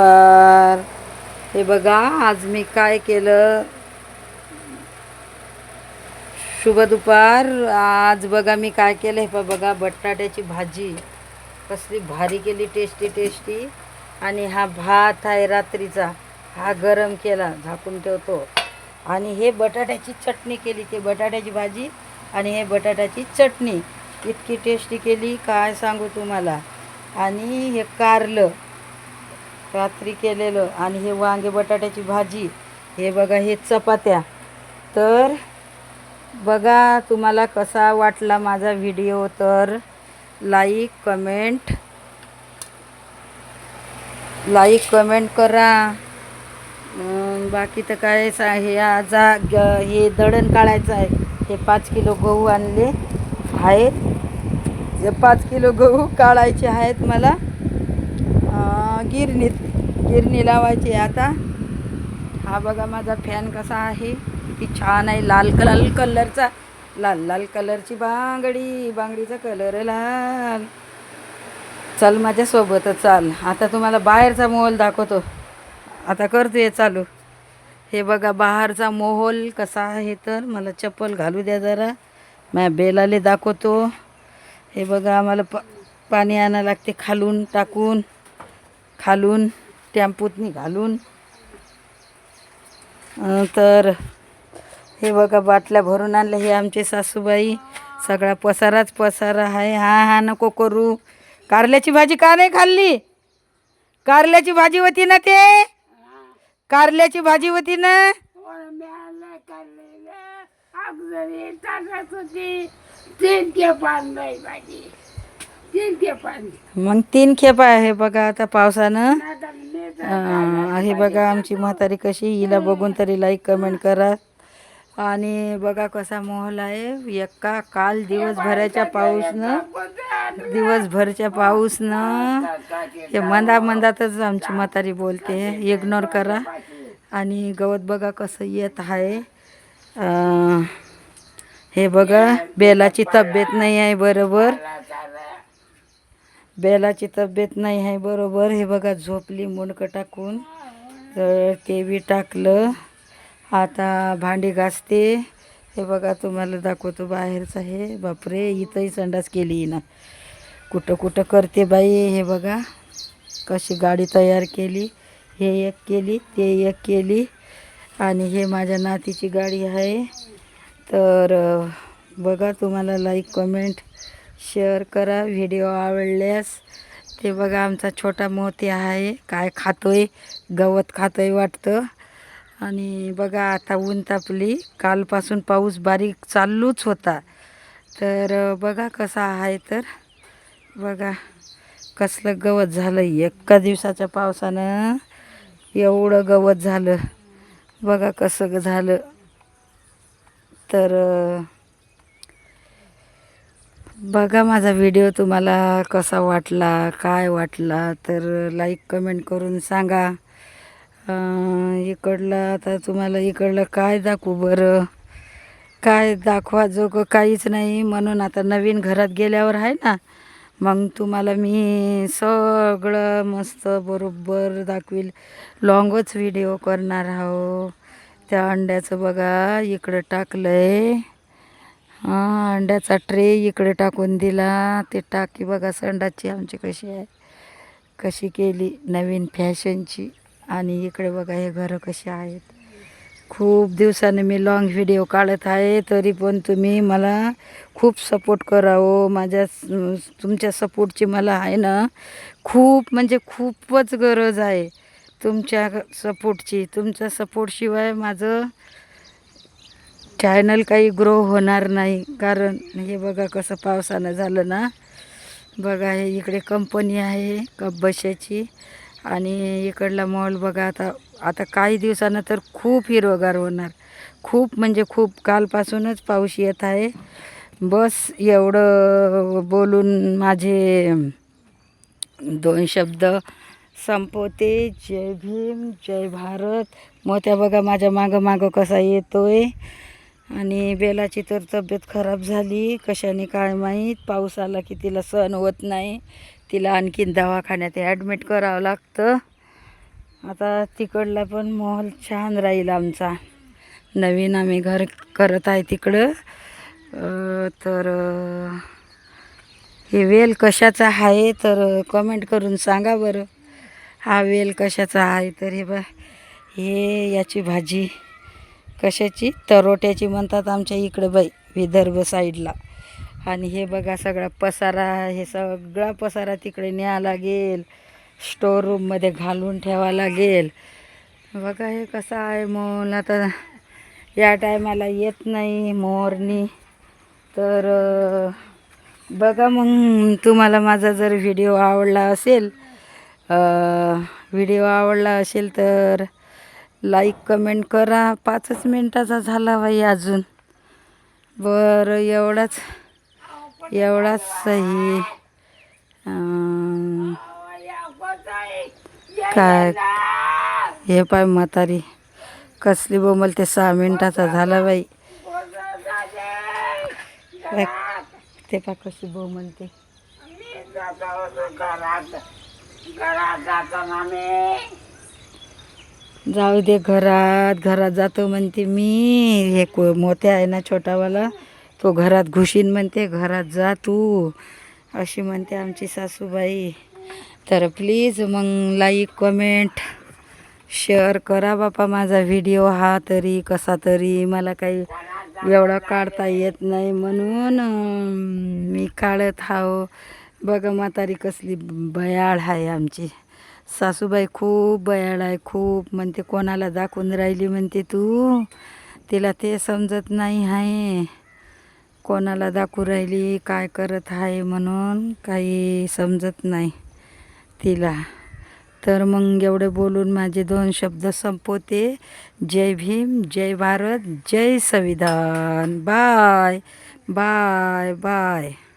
तर हे बघा आज मी काय केलं. शुभ दुपार. आज बघा मी काय केलं. हे बघा बटाट्याची भाजी कसली भारी केली, टेस्टी टेस्टी. आणि हा भात आहे रात्रीचा, हा गरम केला, झाकून ठेवतो. आणि हे बटाट्याची चटणी केली, ते बटाट्याची भाजी आणि हे बटाट्याची चटणी इतकी टेस्टी केली काय सांगू तुम्हाला. आणि हे कारलं रात्री केलेलं आणि हे वांगे बटाट्याची भाजी. हे बघा हे चपात्या. तर बघा तुम्हाला कसा वाटला माझा व्हिडिओ. तर लाईक कमेंट करा. बाकी तर काय हे आज हे दळण काढायचं आहे. हे 5 किलो गहू आणले आहेत. हे 5 किलो गहू काढायचे आहेत मला. गिरणी लावायची आता. हा बघा माझा फॅन कसा आहे, किती छान आहे. लाल कलरचा, लाल कलरची बांगडीचा कलर लाल. चल माझ्यासोबतच चाल. आता तुम्हाला बाहेरचा माहोल दाखवतो. आता करतोय चालू. हे बघा बाहेरचा माहोल कसा आहे. तर मला चप्पल घालू द्या जरा, माझ्या बेलाले दाखवतो. हे बघा आम्हाला पाणी आणायला लागते खालून टेम्पोतनी घालून. तर हे बघा बाटल्या भरून आणल्या. हे आमचे सासूबाई. सगळा पसारा आहे. हा नको करू. कारल्याची भाजी का नाही खाल्ली? कारल्याची भाजी होती ना, ते कारल्याची भाजी होती ना. मग 3 खेपा आहे बघा. आता पावसानं हे बघा आमची म्हातारी कशी, हिला बघून तरी लाईक कमेंट करा. आणि बघा कसा माहोल आहे. काल दिवसभरच्या पाऊसनं हे मंदातच आमची म्हातारी बोलते, इग्नोर करा. आणि गवत बघा कसं येत आहे. हे बघा बेलाची तब्येत नाही आहे बरोबर. हे बघा झोपली मुंडकं टाकून. तर ते बी टाकलं. आता भांडी घासते. हे बघा तुम्हाला दाखवतो बाहेरचं. हे बापरे, इथंही संडास केली ना, कुठं करते बाई. हे बघा कशी गाडी तयार केली. हे एक केली, ते एक केली. आणि हे माझ्या नातीची गाडी आहे. तर बघा तुम्हाला लाईक कमेंट शेअर करा व्हिडिओ आवडल्यास. ते बघा आमचा छोटा मोती आहे, काय खातोय, गवत खातोय वाटतं. आणि बघा आता ऊन तापली. कालपासून पाऊस बारीक चालूच होता. तर बघा कसा आहे. तर बघा कसलं गवत झालं. एका दिवसाच्या पावसानं एवढं गवत झालं. बघा कसं झालं. तर बघा माझा व्हिडिओ तुम्हाला कसा वाटला, काय वाटला. तर लाईक कमेंट करून सांगा. इकडलं आता तुम्हाला इकडलं काय दाखवू बरं. काय दाखवाजोगं काहीच नाही. म्हणून आता नवीन घरात गेल्यावर आहे ना, मग तुम्हाला मी सगळं मस्त बरोबर दाखवील. लॉंगच व्हिडिओ करणार आहो. त्या अंड्याचं बघा इकडं टाकलं आहे. अंड्याचा ट्रे इकडे टाकून दिला. ते टाकी बघा संडाची आमची कशी आहे, कशी केली नवीन फॅशनची. आणि इकडे बघा हे घरं कशी आहेत. खूप दिवसाने मी लॉंग व्हिडिओ काढत आहे. तरी पण तुम्ही मला खूप सपोर्ट करावं. तुमच्या सपोर्टची मला आहे ना खूप म्हणजे खूपच गरज आहे. तुमच्या सपोर्टची. तुमच्या सपोर्टशिवाय माझं चॅनल काही ग्रो होणार नाही. कारण हे बघा कसं पावसानं झालं ना. बघा हे इकडे कंपनी आहे बशाची. आणि इकडला मॉल बघा. आता काही दिवसानं तर खूप हिरवगार होणार. खूप म्हणजे खूप. कालपासूनच पाऊस येत आहे. बस एवढं बोलून माझे 2 शब्द संपवते. जय भीम, जय भारत. मोत्या बघा माझ्या मागं कसा येतोय. आणि बेलाची तर तब्येत खराब झाली, कशाने काय माहीत. पाऊस आला की तिला सहन होत नाही. तिला आणखीन दवाखान्यात ॲडमिट करावं लागतं. आता तिकडला पण मॉल छान राहील आमचा. नवीन आम्ही घर करत आहे तिकडं. तर हे वेल कशाचा आहे तर कमेंट करून सांगा बरं. हा वेल कशाचा आहे तर हे याची भाजी कशाची, तरोट्याची म्हणतात आमच्या इकडे बाई, विदर्भ साईडला. आणि हे बघा सगळा पसारा, हे सगळा पसारा तिकडे न्यावा लागेल, स्टोर रूममध्ये घालून ठेवा लागेल. बघा हे कसं आहे मॉल. आता या टायमाला येत नाही मोरनी. तर बघा मग तुम्हाला माझा जर व्हिडिओ आवडला असेल तर लाईक कमेंट करा. 5च मिनटाचा झाला बाई अजून. बरं एवढाच सही. काय हे पाय म्हातारी कसली बोंबलते. 6 मिनटाचा झाला बाई. ते पा कशी बोंबलते. जाऊ दे, घरात जातो म्हणते मी. हे मोत्या आहे ना छोटावाला, तो घरात घुशीन म्हणते. घरात जा तू अशी म्हणते आमची सासूबाई. तर प्लीज मग लाईक कमेंट शेअर करा बापा. माझा व्हिडिओ हा तरी कसा तरी, मला काही एवढा काढता येत नाही म्हणून मी काढत हाव. बघा म्हातारी कसली बयाळ आहे आमची सासूबाई. खूप बयाळ आहे, खूप. म्हणते कोणाला दाखवून राहिली म्हणते तू. तिला ते समजत नाही आहे कोणाला दाखवून राहिली, काय करत आहे म्हणून काही समजत नाही तिला. तर मग एवढे बोलून माझे 2 शब्द संपवते. जय भीम, जय भारत, जय संविधान. Bye bye bye.